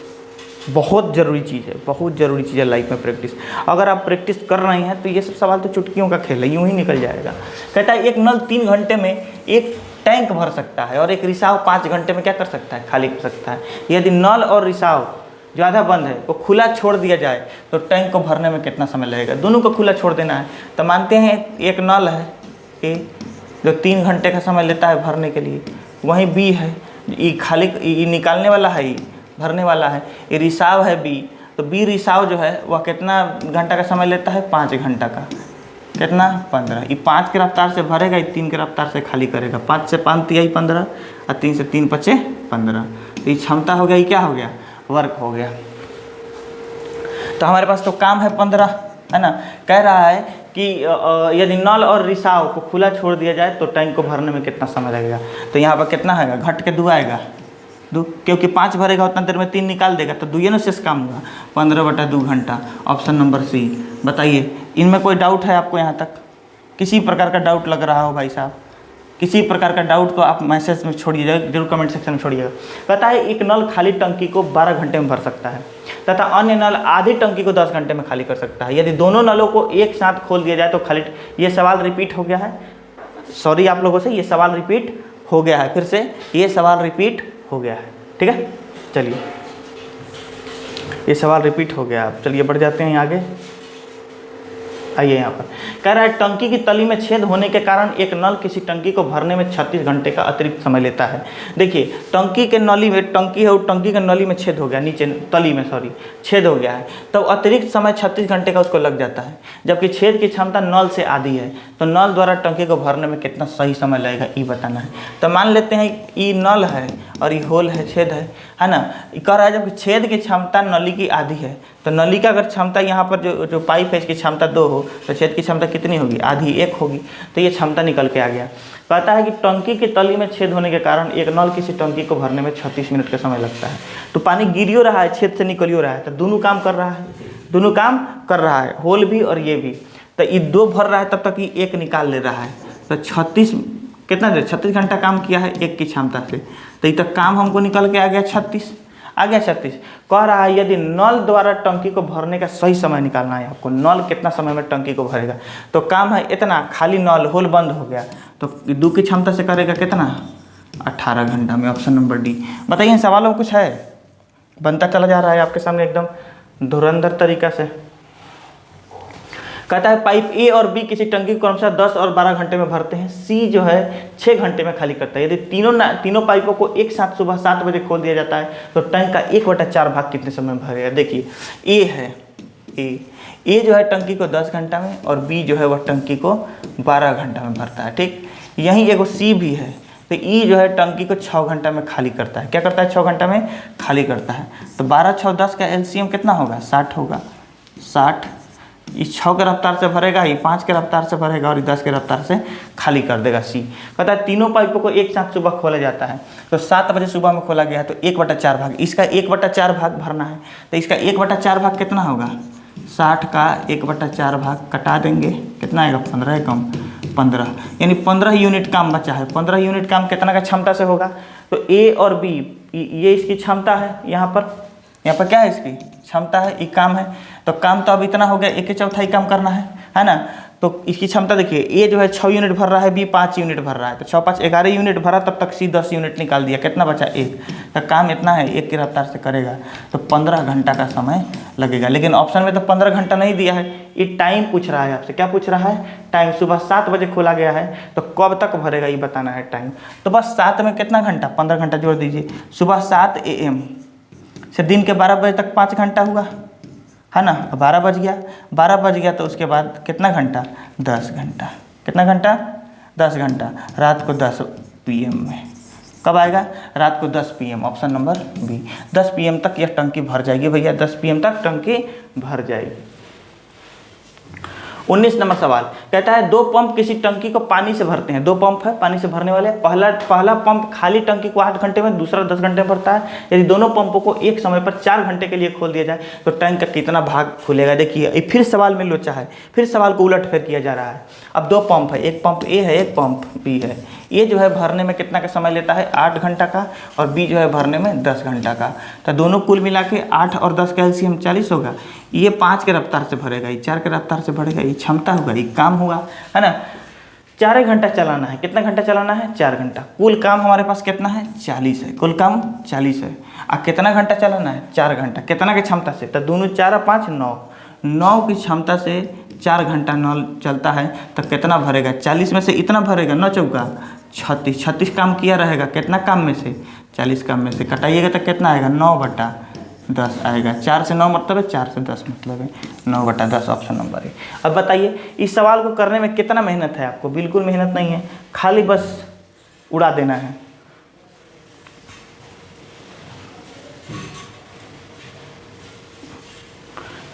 बहुत ज़रूरी चीज़ है, बहुत ज़रूरी चीज़ है लाइफ में प्रैक्टिस। अगर आप प्रैक्टिस कर रहे हैं तो ये सब सवाल तो चुटकियों का खेल है, यूँ ही निकल जाएगा। कहता है एक नल 3 घंटे में एक टैंक भर सकता है और एक रिसाव 5 घंटे में क्या कर सकता है, खाली कर सकता है। यदि नल और रिसाव जो आधा बंद है वो खुला छोड़ दिया जाए तो टैंक को भरने में कितना समय लगेगा। दोनों को खुला छोड़ देना है, तो मानते हैं एक नल है ए जो 3 घंटे का समय लेता है भरने के लिए, वहीं बी है ये खाली, ये निकालने वाला है, ये भरने वाला है, ये रिसाव है बी, तो बी रिसाव जो है वह कितना घंटा का समय लेता है, 5 घंटा का, कितना 15। ये 5 की रफ्तार से भरेगा, ये 3 की रफ्तार से खाली करेगा। 5 से 5 तिहाई 15 और 3 से 3 पचे 15, तो ये क्षमता हो गया, ये क्या हो गया, वर्क हो गया। तो हमारे पास तो काम है 15, है ना। कह रहा है कि यदि नल और रिसाव को खुला छोड़ दिया जाए तो टैंक को भरने में कितना समय लगेगा। तो यहाँ पर कितना आएगा, घट के 2 आएगा, 2, क्योंकि 5 भरेगा उतना देर में 3 निकाल देगा, तो 2 शेष काम होगा, 15/2 घंटा। Option number C. बताइए, इनमें कोई डाउट है आपको यहाँ तक? किसी प्रकार का डाउट लग रहा हो भाई साहब, किसी प्रकार का डाउट तो आप मैसेज में छोड़िएगा, जरूर कमेंट सेक्शन में छोड़िएगा। कहता है एक नल खाली टंकी को 12 घंटे में भर सकता है तथा अन्य नल आधी टंकी को 10 घंटे में खाली कर सकता है। यदि दोनों नलों को एक साथ खोल दिया जाए तो खाली। ये सवाल रिपीट हो गया है, सॉरी आप लोगों से, ये सवाल रिपीट हो गया है, फिर से ये सवाल रिपीट हो गया है, ठीक है। चलिए, ये सवाल रिपीट हो गया। अब चलिए बढ़ जाते हैं आगे। आइए यहाँ पर कह रहा है टंकी की तली में छेद होने के कारण एक नल किसी टंकी को भरने में 36 घंटे का अतिरिक्त समय लेता है। देखिए, टंकी के नली में, टंकी है वो, टंकी के नली में छेद हो गया, नीचे तली में सॉरी छेद हो गया है, तो अतिरिक्त समय 36 घंटे का उसको लग जाता है। जबकि छेद की क्षमता नल से आधी है, तो नल द्वारा टंकी को भरने में कितना सही समय लगेगा ये बताना है। तो मान लेते हैं ये नल है और ये होल है, छेद है ना। कह रहा है जबकि छेद की क्षमता नली की आधी है, तो नली का अगर क्षमता यहाँ पर जो पाइप है इसकी क्षमता 2 हो तो छेद की क्षमता कितनी होगी, आधी, 1 होगी। तो ये क्षमता निकल के आ गया। कहता है कि टंकी की तली में छेद होने के कारण एक नल किसी टंकी को भरने में 36 मिनट का समय लगता है। तो पानी गिरियो रहा है, छेद से निकलियो रहा है, तो दोनों काम कर रहा है, दोनों काम कर रहा है, होल भी और ये भी। तो ये 2 भर रहा है तब तक ये 1 निकाल ले रहा है, तो 36 कितना देर, 36 घंटा काम किया है 1 की क्षमता से। तो ये तक काम हमको निकल के आ गया 36, आ गया 36। कह रहा है यदि नल द्वारा टंकी को भरने का सही समय निकालना है आपको, नल कितना समय में टंकी को भरेगा, तो काम है इतना, खाली नल, होल बंद हो गया, तो 2 की क्षमता से करेगा कितना, 18 घंटा में। Option number D. बताइए सवालों में कुछ है, बनता चला जा रहा है आपके सामने एकदम धुरंधर तरीका से। कहता है पाइप ए और बी किसी टंकी को क्रमशः 10 और 12 घंटे में भरते हैं, सी जो है 6 घंटे में खाली करता है। यदि तीनों पाइपों को एक साथ सुबह 7 बजे खोल दिया जाता है तो टैंक का 1/4 भाग कितने समय में भरेगा। देखिए, ए है, ए जो है टंकी को 10 घंटा में और बी जो है वह टंकी को 12 घंटा में भरता है, ठीक। यहीं एगो सी भी है, तो ई जो है टंकी को 6 घंटा में खाली करता है। क्या करता है, 6 घंटा में खाली करता है। तो 12, 6, 10 का एलसीएम कितना होगा, 60 होगा। 60 इस 6 के रफ्तार से भरेगा, ये 5 के रफ्तार से भरेगा और 10 के रफ्तार से खाली कर देगा, सी। कहता है तीनों पाइपों को एक साथ सुबह खोला जाता है, तो 7 बजे सुबह में खोला गया है, तो 1/4 भाग, इसका 1/4 भाग भरना है। तो इसका 1/4 भाग कितना होगा, 60 का 1/4 भाग कटा देंगे, कितना आएगा, 15 कम 15, यानी 15 यूनिट काम बचा है। 15 यूनिट काम कितना का क्षमता से होगा, तो ए और बी ये इसकी क्षमता है, यहाँ पर क्या है, इसकी क्षमता है, ये काम है। तो काम तो अब इतना हो गया, 1/4 काम करना है ना। तो इसकी क्षमता देखिए, ए जो है 6 यूनिट भर रहा है, बी 5 यूनिट भर रहा है, तो 6, 5, 11 यूनिट भरा, तब तक सी 10 यूनिट निकाल दिया, कितना बचा, 1। तो काम इतना है, 1 की रफ्तार से करेगा, तो 15 घंटा का समय लगेगा। लेकिन ऑप्शन में तो 15 घंटा नहीं दिया है, ये टाइम पूछ रहा है आपसे। क्या पूछ रहा है, टाइम। सुबह 7 बजे खोला गया है, तो कब तक भरेगा ये बताना है टाइम। तो बस 7 में कितना घंटा, 15 घंटा जोड़ दीजिए। सुबह 7 AM से दिन के 12 बजे तक 5 घंटा हुआ, है ना। 12 बज गया तो उसके बाद कितना घंटा, 10 घंटा। कितना घंटा, 10 घंटा। रात को 10 PM में, कब आएगा, रात को 10 PM। Option number B, 10 PM तक यह टंकी भर जाएगी भैया, 10 PM तक टंकी भर जाएगी। 19 नंबर सवाल कहता है दो पंप किसी टंकी को पानी से भरते हैं। दो पंप है पानी से भरने वाले, पहला पंप खाली टंकी को 8 घंटे में, दूसरा 10 घंटे में भरता है। यदि दोनों पंपों को एक समय पर 4 घंटे के लिए खोल दिया जाए तो टैंक का कितना भाग खुलेगा। देखिए फिर सवाल में लोचा है, फिर सवाल को उलट फेर किया जा रहा है। अब दो पंप है, एक पंप ए है एक पंप बी है। ये जो है भरने में कितना का समय लेता है 8 घंटा का, और बी जो है भरने में 10 घंटा का। तो दोनों कुल मिला के 8 और 10 का एलसीएम 40 होगा। ये 5 के रफ्तार से भरेगा, ये 4 के रफ्तार से भरेगा, ये क्षमता होगा, ये काम होगा, है ना। 4 घंटा चलाना है, कितना घंटा चलाना है 4 घंटा। कुल काम हमारे पास कितना है 40 है, कुल काम 40 है। और कितना घंटा चलाना है 4 घंटा, कितना की क्षमता से, तो दोनों 4 और 5 9 की क्षमता से 4 घंटा नल चलता है। तो कितना भरेगा 40 में से इतना भरेगा, 9 चौका 36, 36 काम किया रहेगा। कितना काम में से 40 काम में से कटाइएगा तो कितना आएगा 9/10 आएगा। 4 से 9 मतलब है, 4 से 10 मतलब है 9/10 ऑप्शन नंबर है। अब बताइए इस सवाल को करने में कितना मेहनत है आपको। बिल्कुल मेहनत नहीं है, खाली बस उड़ा देना है।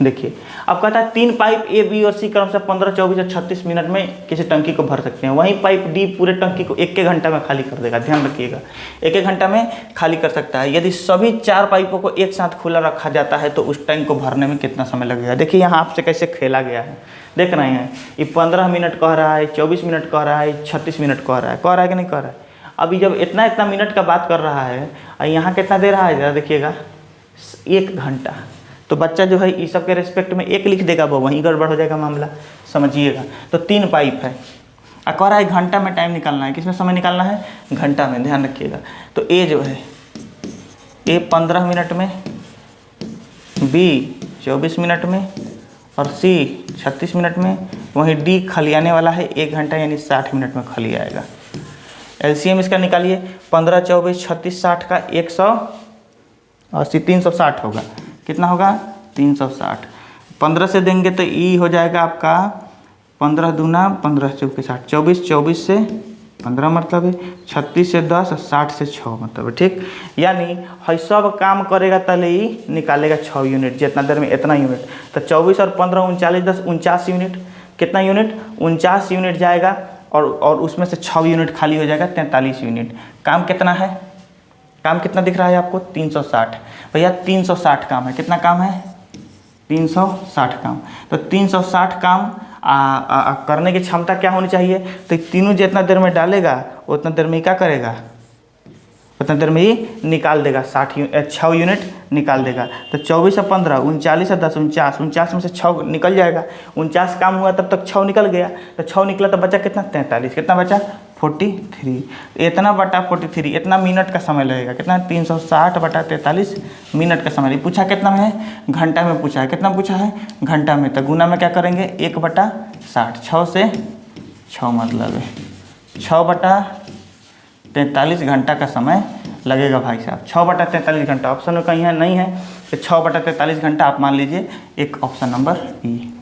देखिए अब कहता है 3 पाइप ए बी और सी क्रम से 15, 24 और 36 मिनट में किसी टंकी को भर सकते हैं। वहीं पाइप डी पूरे टंकी को 1 घंटा में खाली कर देगा। ध्यान रखिएगा 1 घंटा में खाली कर सकता है। यदि सभी 4 पाइपों को एक साथ खुला रखा जाता है तो उस टैंक को भरने में कितना समय लगेगा। देखिए यहाँ आपसे कैसे खेला गया है, देख रहे हैं। ये 15 मिनट कह रहा है, 24 मिनट कह रहा है, 36 मिनट कह रहा है कि नहीं कह रहा है। अभी जब इतना मिनट का बात कर रहा है और यहाँ कितना दे रहा है जरा देखिएगा 1 घंटा। तो बच्चा जो है इस सब के रिस्पेक्ट में 1 लिख देगा, वो वहीं गड़बड़ हो जाएगा मामला, समझिएगा। तो 3 पाइप है और कह रहा है घंटा में टाइम निकालना है। किसमें समय निकालना है घंटा में, ध्यान रखिएगा। तो ए जो है ए 15 मिनट में, बी 24 मिनट में और सी 36 मिनट में। वहीं डी खाली आने वाला है 1 घंटा यानी 60 मिनट में खाली आएगा। एलसीएम इसका निकालिए 15, 24, 36, 60 का 180 360 होगा। कितना होगा 360। 15 से देंगे तो ई हो जाएगा आपका 15 दूना 15 चौके 60, 24 से 15 मतलब है, 36 से 10 और 60 से 6 मतलब है, ठीक। यानी हर सब काम करेगा तले ही निकालेगा 6 यूनिट, जितना देर में इतना यूनिट। तो 24 और 15 39 10 49 यूनिट। कितना यूनिट 49 यूनिट जाएगा और उसमें से 6 यूनिट खाली हो जाएगा 43 यूनिट। काम कितना है, काम कितना दिख रहा है आपको 360। भैया 360 काम है, कितना काम है 360 काम। तो 360 काम करने की क्षमता क्या होनी चाहिए। तो तीनों जितना देर में डालेगा उतना देर में क्या करेगा, उतना देर में ही निकाल देगा 6 यूनिट निकाल देगा। तो 24 और 15 39 और 10 49 में से 6 निकल जाएगा। 49 काम हुआ तब तक 6 निकल गया। तो 6 निकला तो बचा कितना 43। कितना बचा 43। इतना बटा 43 इतना मिनट का समय लगेगा। कितना 360/43 मिनट का समय। पूछा कितना में है घंटा में पूछा है। कितना पूछा है घंटा में। तो गुना में क्या करेंगे 1/60। 6 से 6 मतलब है 6/43 घंटा का समय लगेगा भाई साहब। 6/43 घंटा ऑप्शन में कहीं है नहीं है, तो 6/43 घंटा आप मान लीजिए एक ऑप्शन नंबर ई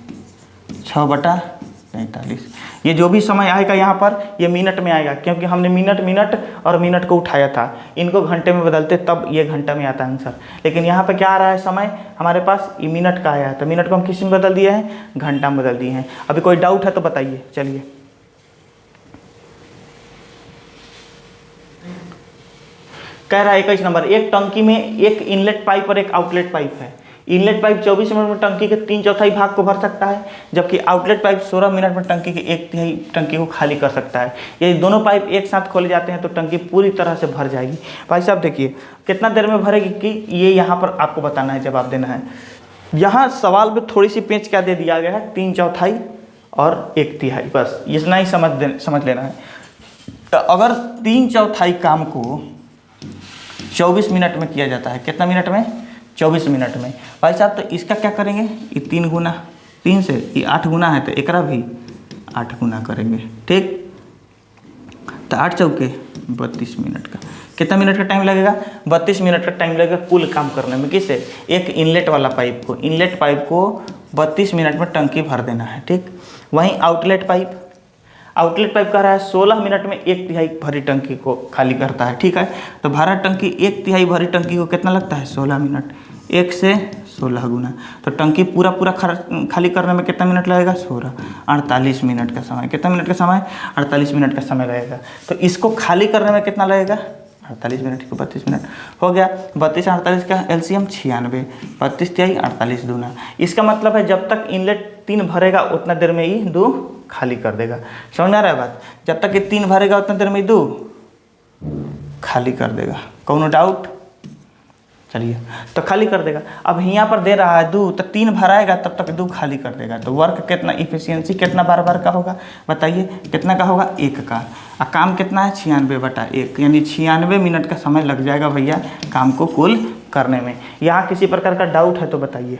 6/43। ये जो भी समय आएगा यहाँ पर ये मिनट में आएगा, क्योंकि हमने मिनट और मिनट को उठाया था। इनको घंटे में बदलते तब ये घंटा में आता आंसर। लेकिन यहाँ पर क्या आ रहा है समय हमारे पास ये मिनट का आया है, तो मिनट को हम किस में बदल दिए हैं घंटा में बदल दिए हैं। अभी कोई डाउट है तो बताइए। चलिए कह रहा है 21 नंबर, एक टंकी में एक इनलेट पाइप और एक आउटलेट पाइप है। इनलेट पाइप 24 मिनट में टंकी के 3/4 भाग को भर सकता है, जबकि आउटलेट पाइप 16 मिनट में टंकी के 1/3 टंकी को खाली कर सकता है। यदि दोनों पाइप एक साथ खोले जाते हैं तो टंकी पूरी तरह से भर जाएगी। भाई साहब देखिए कितना देर में भरेगी कि ये यहाँ पर आपको बताना है, जवाब देना है। यहाँ सवाल में थोड़ी सी पेंच क्या दे दिया गया है 3/4 और 1/3, बस इतना ही समझ लेना है। तो अगर 3/4 काम को 24 मिनट में किया जाता है, कितना मिनट में 24 मिनट में। भाई साहब तो इसका क्या करेंगे, ये 3 गुना 3 से ये 8 गुना है, तो एकरा भी 8 गुना करेंगे, ठीक। तो 8 चौके 32 मिनट का। कितना मिनट का टाइम लगेगा 32 मिनट का टाइम लगेगा कुल काम करने में। किससे एक इनलेट वाला पाइप को, इनलेट पाइप को 32 मिनट में टंकी भर देना है, ठीक। वहीं आउटलेट पाइप कह रहा है 16 मिनट में 1/3 भरी टंकी को खाली करता है, ठीक है। तो भरा टंकी 1/3 भरी टंकी को कितना लगता है 16 मिनट। 1 से 16 गुना, तो टंकी पूरा खाली करने में कितना मिनट लगेगा? 16, 48 मिनट का समय। कितना मिनट का समय? 48 मिनट का समय लगेगा। तो इसको खाली करने में कितना लगेगा? 48 मिनट को 32 मिनट हो गया। 32 48 का एलसीएम 96, 32 तिहाई 48 दूना। इसका मतलब है जब तक इनलेट 3 भरेगा उतना देर में ही 2 खाली कर देगा। समझ में आ रहा है बात? जब तक ये 3 भरेगा उतना देर में 2 खाली कर देगा। कौनो डाउट? चलिए, तो खाली कर देगा। अब यहाँ पर दे रहा है 2, तो 3 भराएगा तब तक 2 खाली कर देगा। तो वर्क कितना, इफिशियंसी कितना बार का होगा? बताइए कितना का होगा? 1 का। और काम कितना है? 96/1, यानी 96 मिनट का समय लग जाएगा भैया काम को कुल करने में। यहाँ किसी प्रकार का डाउट है तो बताइए।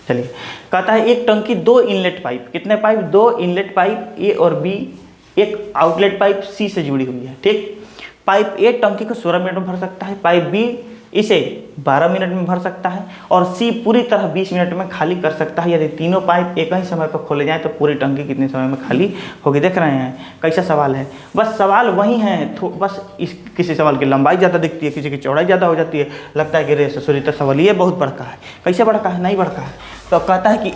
चलिए, कहता है एक टंकी 2 इनलेट पाइप, कितने पाइप? 2 इनलेट पाइप ए और बी, एक आउटलेट पाइप सी से जुड़ी हुई है। ठीक, पाइप ए टंकी को 16 मिनट में भर सकता है, पाइप बी इसे 12 मिनट में भर सकता है और सी पूरी तरह 20 मिनट में खाली कर सकता है। यदि तीनों पाइप एक ही समय पर खोले जाएं तो पूरी टंकी कितने समय में खाली होगी? देख रहे हैं कैसा सवाल है? बस सवाल वही है, बस इस किसी सवाल की लंबाई ज़्यादा दिखती है, किसी की चौड़ाई ज़्यादा हो जाती है, लगता है कि रे ससुरी तो सवाल ये बहुत बड़का है। कैसे बड़का है? नहीं बड़का है। तो कहता है कि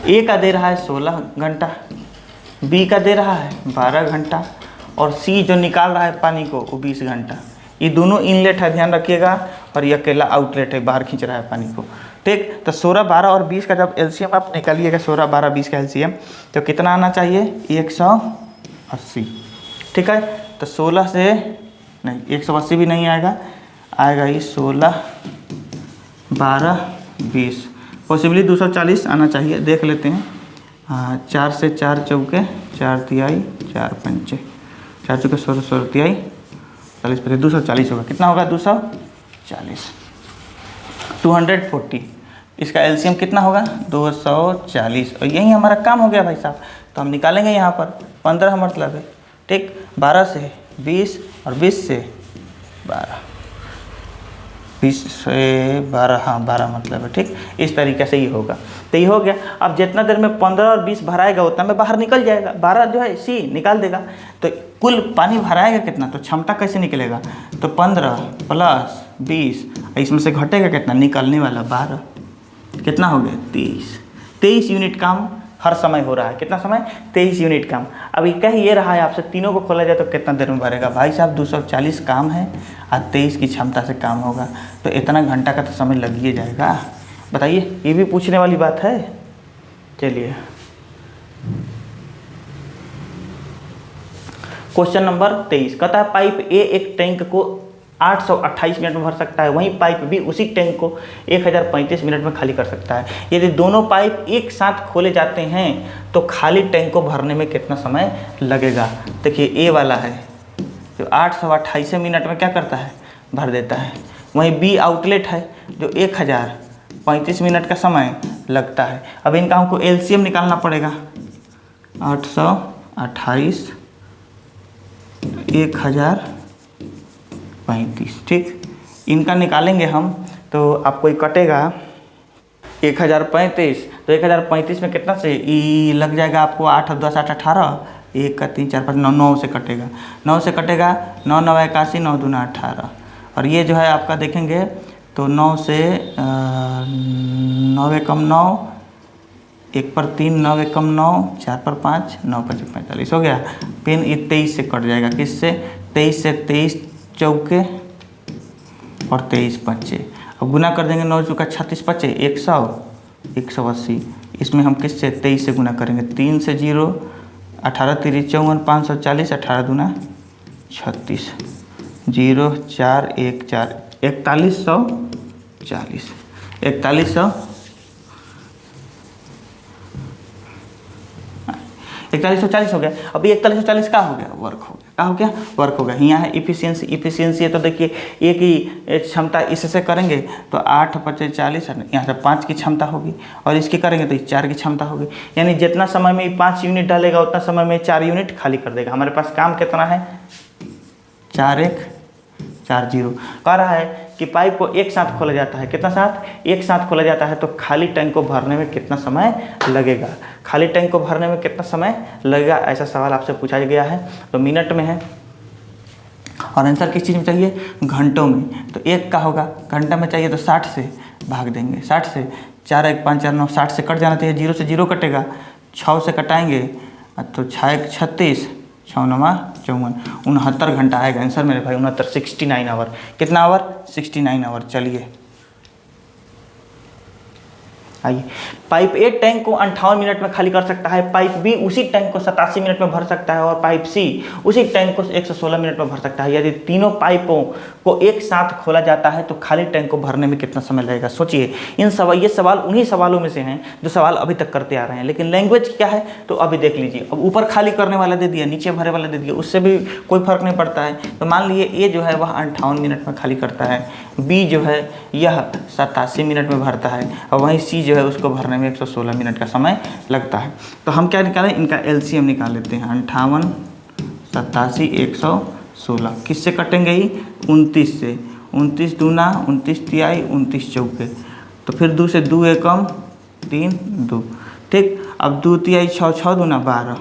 ए का दे रहा है 16 घंटा, बी का दे रहा है 12 घंटा और सी जो निकाल रहा है पानी को वो 20 घंटा। ये दोनों इनलेट है, ध्यान रखिएगा, और ये अकेला आउटलेट है, बाहर खींच रहा है पानी को। ठीक, तो 16, 12 और 20 का जब एलसीएम आप निकालिएगा, 16, 12, 20 का एलसीएम, तो कितना आना चाहिए? 180। ठीक है, तो 16 से नहीं, 180 भी नहीं आएगा, आएगा ये 16, 12, 20, पॉसिबली 240 आना चाहिए। देख लेते हैं। हाँ, 4 से 4 चौके 4 तिहाई 4 पंचे, 4 चौके 16, 16 तिहाई 40 पचे 240 होगा। कितना होगा? 240, 240। इसका एलसीएम कितना होगा? 240। और यही हमारा काम हो गया भाई साहब। तो हम निकालेंगे यहाँ पर 15 मतलब है। ठीक, 12 से 20 और 20 से 12, 20 से 12, हाँ 12 मतलब है। ठीक, इस तरीके से ही होगा। तो ये हो गया। अब जितना देर में 15 और 20 भराएगा उतना में बाहर निकल जाएगा। 12 जो है सी निकाल देगा। तो कुल पानी भराएगा कितना? तो क्षमता कैसे निकलेगा? तो 15 प्लस 20, इसमें से घटेगा कितना? निकलने वाला 12, कितना हो गया? 23 यूनिट काम हर समय हो रहा है। कितना समय? 23 यूनिट काम। अभी कह ये रहा है आपसे तीनों को खोला जाए तो कितना देर में भरेगा? भाई साहब 240 काम है और 23 की क्षमता से काम होगा, तो इतना घंटा का तो समय लग ही जाएगा। बताइए, ये भी पूछने वाली बात है। चलिए, क्वेश्चन नंबर 23 कहता है पाइप ए एक टैंक को 828 मिनट में भर सकता है, वहीं पाइप बी उसी टैंक को 1035 मिनट में खाली कर सकता है। यदि दोनों पाइप एक साथ खोले जाते हैं तो खाली टैंक को भरने में कितना समय लगेगा? देखिए, ए वाला है जो 828 मिनट में क्या करता है? भर देता है। वहीं बी आउटलेट है जो 1035 मिनट का समय लगता है। अब इनका हमको एलसीएम निकालना पड़ेगा। 828 1035। ठीक, इनका निकालेंगे हम तो आपको ये कटेगा 1035। तो 1035 में कितना से ई लग जाएगा आपको? 8 10 8 18, 1 का 3 4 5 9, 9 से कटेगा, 9 से कटेगा, 9 9 81, 9 दूना 18। और ये जो है आपका देखेंगे तो 9 से 9 कम 9, 1 पर 3, 9 कम 9, 4 पर 5, 9 5 45 हो गया। फिर ये 23 से कट जाएगा। किससे? 23 से 23 चौके और 23 पच्चे। अब गुना कर देंगे, 9 चौका 36 पच्चे 100, 180। इसमें हम किससे? 23 से गुना करेंगे। 3 से 0, 18 3 54, 540, 18 दूना 36, 0 4 1 4, 4140, 4140 हो गया। अभी 4140 का हो गया? वर्क हो गया। क्या हो गया? वर्क हो गया। यहाँ है इफिशियंसी। इफिशियंसी है तो देखिए एक ही क्षमता इससे करेंगे तो 8 5 40, यहाँ से 5 की क्षमता होगी, और इसकी करेंगे तो 4 की क्षमता होगी। यानी जितना समय में 5 यूनिट डालेगा उतना समय में 4 यूनिट खाली कर देगा। हमारे पास काम कितना है? 4 1 4 0। कह रहा है कि पाइप को एक साथ खोला जाता है। कितना साथ? एक साथ खोला जाता है तो खाली टैंक को भरने में कितना समय लगेगा? खाली टैंक को भरने में कितना समय लगेगा? ऐसा सवाल आपसे पूछा गया है। तो मिनट में है और आंसर किस चीज़ में चाहिए, घंटों में। तो 1 का होगा, घंटा में चाहिए तो 60 से भाग देंगे। 60 से 4 1 5 4 9, 60 से कट जाना चाहिए, 0 से 0 कटेगा, 6 से कटाएंगे तो 6 1 36, 6 9 54, 69 घंटा आएगा आंसर मेरे भाई। 69 69 आवर। कितना आवर, 69 आवर। चलिए आइए, पाइप ए टैंक को 58 मिनट में खाली कर सकता है, पाइप बी उसी टैंक को 87 मिनट में भर सकता है और पाइप सी उसी टैंक को 116 मिनट में भर सकता है। यदि तीनों पाइपों को एक साथ खोला जाता है तो खाली टैंक को भरने में कितना समय लगेगा। सोचिए, ये सवाल उन्हीं सवालों में से हैं जो सवाल अभी तक करते आ रहे हैं, लेकिन लैंग्वेज क्या है तो अभी देख लीजिए। अब ऊपर खाली करने वाला दे दिया, नीचे भरे वाला दे दिया, उससे भी कोई फर्क नहीं पड़ता है। तो मान लीजिए ए जो है वह 58 मिनट में खाली करता है, बी जो है यह 87 मिनट में भरता है और वहीं सी जो है उसको भरने में 116 मिनट का समय लगता है। तो हम क्या निकालें, इनका एलसीएम निकाल लेते हैं। 58 87 116 किससे कटेंगे ही, 29 से। 29 दूना 29 तिहाई 29 चौके, तो फिर 2 से 2 एकम 3 2, ठीक। अब 2 तिहाई 6 6 दूना 12,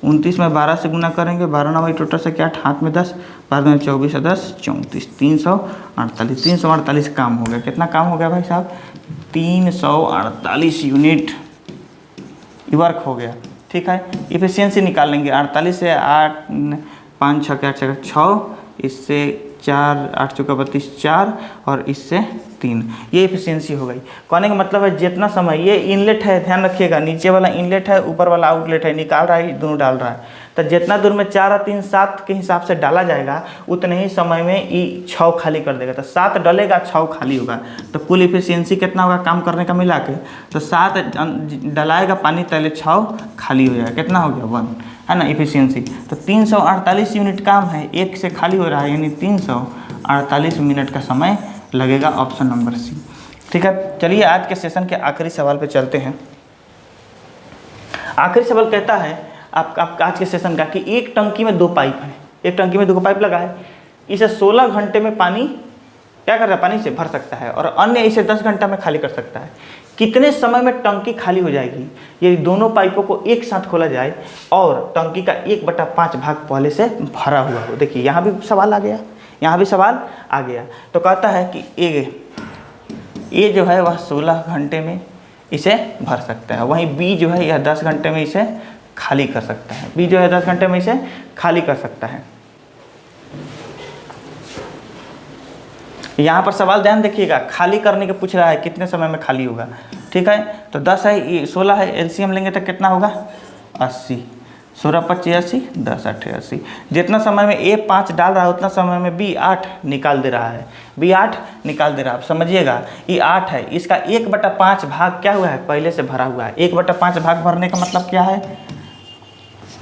29 में 12 से गुना करेंगे, 12 9 टोटल से क्या, हाथ में 10, 12 में 24 है 10 34, 348। 348 काम हो गया। कितना काम हो गया भाई साहब, 348 यूनिट वर्क हो गया, ठीक है। इफिशियंसी निकाल लेंगे, 48 से 8 5 6 8 6, इससे 4 8 चौका 32 4 और इससे 3, ये इफिशियंसी हो गई। कहने का मतलब है जितना समय, ये इनलेट है, ध्यान रखिएगा, नीचे वाला इनलेट है, ऊपर वाला आउटलेट है, निकाल रहा है, दोनों डाल रहा है। तो जितना दूर में 4 और 3 7 के हिसाब से डाला जाएगा उतने ही समय में ये 6 खाली कर देगा। तो 7 डलेगा 6 खाली होगा, तो कुल इफिशियंसी कितना होगा काम करने का मिला के, तो 7 डलाएगा पानी पहले 6 खाली हो जाएगा। कितना हो गया 1, है ना इफिशियंसी। तो 348 यूनिट काम है, 1 से खाली हो रहा है, यानी 348 मिनट का समय लगेगा, ऑप्शन नंबर सी, ठीक है। चलिए आज के सेशन के आखिरी सवाल पे चलते हैं। आखिरी सवाल कहता है आप आज के सेशन का कि एक टंकी में 2 पाइप है, एक टंकी में 2 पाइप लगा है, इसे 16 घंटे में पानी क्या कर रहा है, पानी से भर सकता है और अन्य इसे 10 घंटा में खाली कर सकता है। कितने समय में टंकी खाली हो जाएगी यदि दोनों पाइपों को एक साथ खोला जाए और टंकी का 1/5 भाग पहले से भरा हुआ हो। देखिए यहाँ भी सवाल आ गया, यहाँ भी सवाल आ गया। तो कहता है कि ए जो है वह 16 घंटे में इसे भर सकता है, वहीं बी जो है यह 10 घंटे में इसे खाली कर सकता है। बी जो है 10 घंटे में इसे खाली कर सकता है। यहाँ पर सवाल ध्यान देखिएगा, खाली करने के पूछ रहा है कितने समय में खाली होगा, ठीक है। तो 10 है, ये 16 है, एलसीएम लेंगे तो कितना होगा 80, 16 5 80, 10 8 80। जितना समय में ए 5 डाल रहा है उतना समय में बी 8 निकाल दे रहा है, बी 8 निकाल दे रहा है। आप समझिएगा ये 8 है, इसका 1/5 भाग क्या हुआ है, पहले से भरा हुआ है। 1/5 भाग भरने का मतलब क्या है,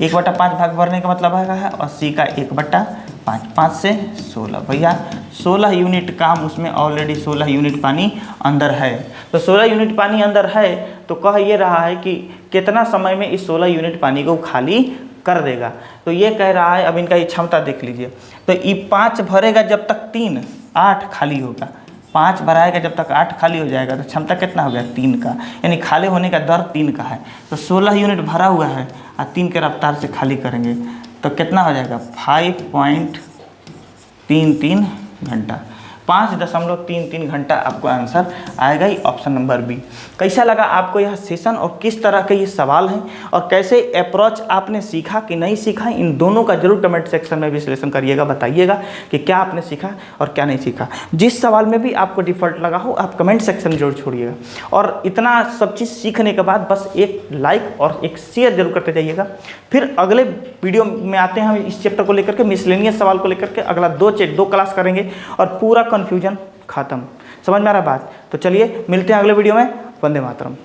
1/5 भाग भरने का मतलब है 80 का 1/5, 5 से 16, भैया 16 यूनिट काम उसमें ऑलरेडी 16 यूनिट पानी अंदर है। तो 16 यूनिट पानी अंदर है तो कह ये रहा है कि कितना समय में इस 16 यूनिट पानी को खाली कर देगा। तो ये कह रहा है, अब इनका ये क्षमता देख लीजिए। तो ये 5 भरेगा जब तक 3 8 खाली होगा, 5 भराएगा जब तक 8 खाली हो जाएगा, तो क्षमता कितना हो गया 3 का, यानी खाली होने का दर 3 का है। तो 16 यूनिट भरा हुआ है और 3 के रफ्तार से खाली करेंगे तो कितना हो जाएगा 5.33 घंटा, 5.33 घंटा आपको आंसर आएगा ही, ऑप्शन नंबर बी। कैसा लगा आपको यह सेशन और किस तरह के ये सवाल हैं और कैसे अप्रोच आपने सीखा कि नहीं सीखा, इन दोनों का जरूर कमेंट सेक्शन में विश्लेषण करिएगा, बताइएगा कि क्या आपने सीखा और क्या नहीं सीखा। जिस सवाल में भी आपको डिफ़ॉल्ट लगा हो आप कमेंट सेक्शन में जरूर छोड़िएगा। और इतना सब चीज़ सीखने के बाद बस एक लाइक और एक शेयर जरूर करते जाइएगा। फिर अगले वीडियो में आते हैं हम इस चैप्टर को लेकर के, मिसलेनियस सवाल को लेकर के अगला 2 क्लास करेंगे और पूरा कन्फ्यूजन खत्म। समझ में आ रहा बात? तो चलिए मिलते हैं अगले वीडियो में। वंदे मातरम।